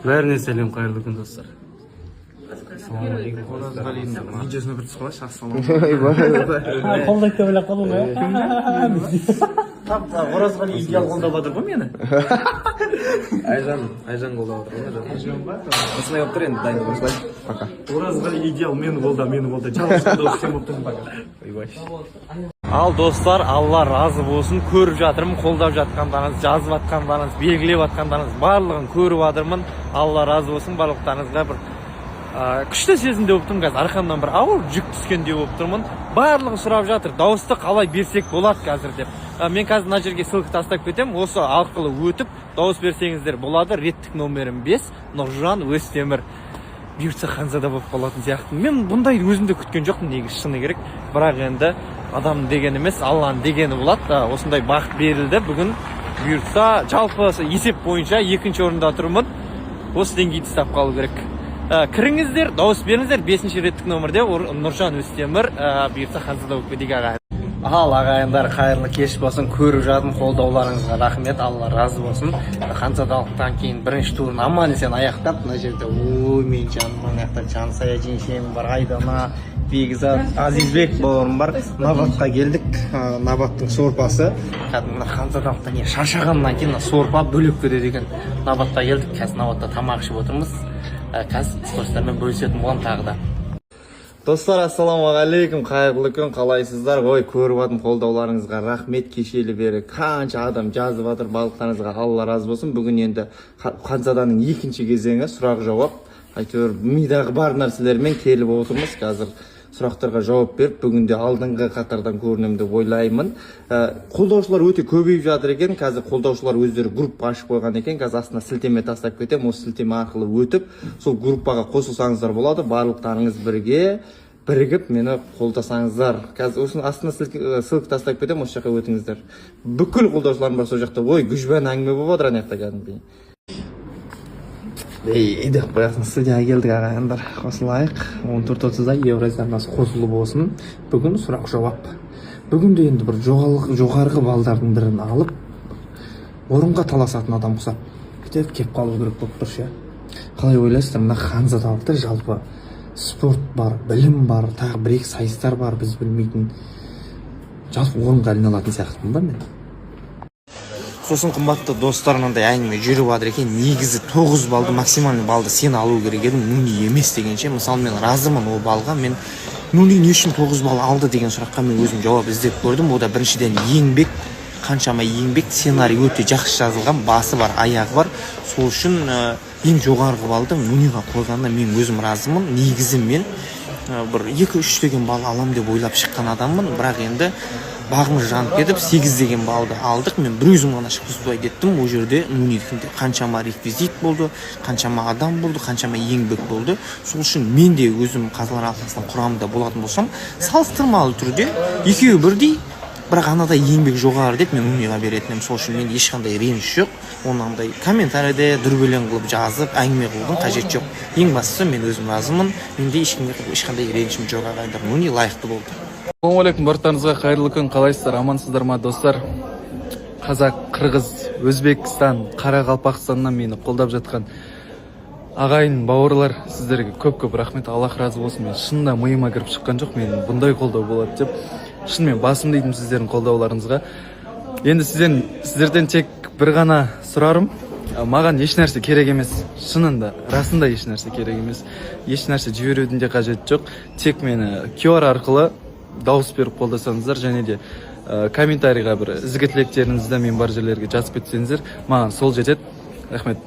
Бәріне сәлем, қайырлы күн достар. Видеосына бір түсіп ассалаумағалейкум. Қолдайды деп ойлап қалдым ғой. Оразғали идеал қолдап жатыр ғой мені. Айжан қолдап отыр. Осындай болып тұр енді, дайын осылай. Пока. Оразғали идеал мені қолда. Жалғыз қолдау сен болып тұрмын пока. Ал достар, Алла разы болсын. Көріп жатырмын, қолдап жатқандарыңыз, жазып жатқандарыңыз, белгілеп жатқандарыңыз барлығын көріп жатырмын. Алла разы болсын, барлықтарыңызға бір күшті сезімде болып тұрмын. Қазір арқамнан бір ауыр жүк түскендей болып тұрмын. Барлығы сұрап жатыр, дауысты қалай берсек болады қазір деп. Мен қазір мына жерге ссылка тастап кетемін. Осы арқылы өтіп дауыс берсеңіздер болады. Реттік номерім 5, Нұржан Өстемір. Бұйыртса Ханзада болып қалатын сияқты. Мен бұндай өзімді күткен жоқпын, негізі шыны керек. Бірақ енді адам деген емес, Алланың дегені болады. Осындай бақыт берілді. Бүгін бұйыртса жалпы есеп бойынша екінші орында тұрмын. Осы деңгейді ұстап қалу керек. Кіріңіздер, дауыс беріңіздер. 5-ші реттік номерде Нұржан Өстемір. Бұйыртса Ханзада болып кетейік ағайын. Ал ағайындар, қайырлы кеш болсын. Көріп жатырмын, қолдауларыңызға рахмет, Алла разы болсын. Ханзадалықтан кейін бірінші турын аман есен аяқтап, мына жерде ой мен жаным, мына жақта Жансая жеңшем бар, Айдана, Бекзат, Азизбек бауырым бар. Набатқа келдік. Набаттың сорпасы. Мына Ханзадалықтан шаршағаннан кейін сорпа бөлек береді екен. Набатқа келдік. Қазір Набатта тамақ ішіп отырмыз. Қазір достармен бөлісетін боламын тағы да. Достар, ассалаумағалейкум, қайырлы күн, қалайсыздар? Ой, көріп жатырмын, қолдауларыңызға рахмет. Кешелі бері қанша адам жазып жатыр, балықтарыңызға Алла разы болсын. Бүгін енді Ханзаданың екінші кезеңі, сұрақ жауап. Әйтеуір мидағы бар нәрселермен келіп отырмыз. Қазір сұрақтарға жауап беріп, бүгінде алдыңғы қатардан көрінемін деп ойлаймын. Қолдаушылар өте көбейіп жатыр екен. Қазір қолдаушылар өздері группа ашып қойған екен. Қазір астына сілтеме тастап кетемін. Осы сілтеме арқылы өтіп, сол группаға қосылсаңыздар болады. Барлықтарыңыз бірігіп мені қолдасаңыздар. Қазір осының астына ссылка тастап кетемін, осы жаққа өтіңіздер. Бүкіл қолдаушыларым бар сол жақта. Ой, гүжбән әңгіме болып жатыр ана жақта кәдімгідей. Деп қоясын, студияға келдік ағайындар, қосылайық. 14:30-да Евразия арнасы қосылып болсын. Бүгін сұрақ жауап. Бүгінде енді бір жоғарғы балдардың бірін алып, орынға таласатын адам құсап кетіп кеп қалу керек болып тұр ше. Қалай ойлайсыздар, мына Ханзадалықта жалпы спорт бар, білім бар, тағы бір-екі сайыстар бар, біз білмейтін. Жалпы орынға іліне алатын сияқтымын ба мен? Сосын қымбатты достар, мынандай әңгіме жүріп жатыр екен. Негізі 9 балды, максимальный балды сен алу керек едің, Нуни емес дегенше. Мысалы мен разымын ол балға. Мен Нуни не үшін 9 бал алды деген сұраққа мен өзім жауап іздеп көрдім. Ода біріншіден еңбек, қаншама еңбек, сценарий өте жақсы жазылған, басы бар, аяғы бар. Сол үшін ең жоғарғы балды Нуниға қойғанда мен өзім разымын. Негізі мен бір 2-3 деген бал алам деп ойлап шыққан адаммын, бірақ енді бағымыз жанып кетіп 8 деген балды алдық. Мен бір өзім ғана шықпызбай деттім. Ол жерде Нунидікінде қаншама реквизит болды, қаншама адам болды, қаншама еңбек болды. Сол үшін мен де өзім қазылар алқасының құрамында болатын болсам, салыстырмалы түрде екеуі бірдей, бірақ анадай еңбек жоғары деп мен Нуниға беретінім. Сол үшін мен ешқандай реніш жоқ. Онандай комментарийде дүрбелең қылып жазып, әңгіме қылудың қажет жоқ. Ең бастысы мен өзім разымын. Менде ешқандай ренішім жоқ ағайындар. Нуни лайықты болды. Ассалаумағалейкум, барлықтарыңызға қайырлы күн, қалайсыздар, амансыздар ма достар? Қазақ, Қырғыз, Өзбекстан, Қарақалпақстаннан мені қолдап жатқан ағайын бауырлар, сіздерге көп рахмет, Аллах разы болсын. Мен шынында миыма кіріп шыққан жоқ, мен бұндай қолдау болады деп. Шынымен басым деймін сіздердің қолдауларыңызға. Енді сіздерден тек бір ғана сұрарым. Маған еш нәрсе керек емес. Шынында, расында еш нәрсе керек емес. Еш нәрсе жіберудің де қажет жоқ. Тек мені QR арқылы дауыс беріп қолдасаңыздар, және де комментарийға бір ізгі тілектеріңізді мен бар жерлерге жазып кетсеңіздер, маған сол жетеді. Рахмет.